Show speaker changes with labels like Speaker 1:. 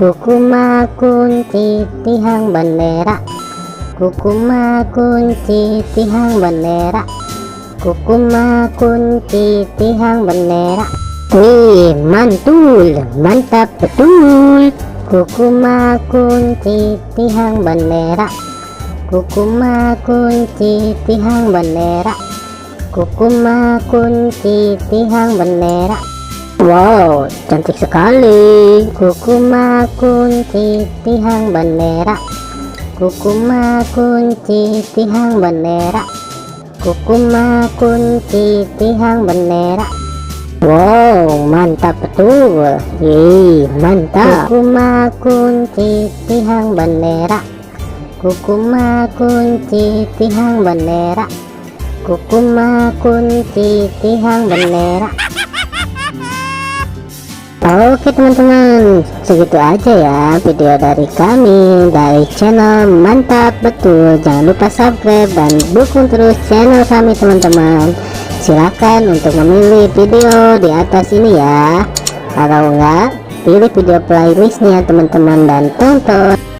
Speaker 1: Kukuma kunci tihang bendera, kukuma kunci tihang bendera, kukuma kunci tihang bendera. Wih, mantul, mantap betul. Kukuma kunci tihang bendera, kukuma kunci tihang bendera, kukuma kunci tihang bendera. Wow, cantik sekali. Kukuma kunci tihang bendera, kukuma kunci tihang bendera, kukuma kunci tihang bendera. Wow, mantap betul. Yeay, mantap. Kukuma kunci tihang bendera, kukuma kunci tihang bendera, kukuma kunci tihang bendera. Oke teman-teman, segitu aja ya video dari kami dari channel Mantap Betul. Jangan lupa subscribe dan dukung terus channel kami teman-teman. Silakan untuk memilih video di atas ini ya. Kalau enggak, pilih video playlistnya teman-teman dan tonton.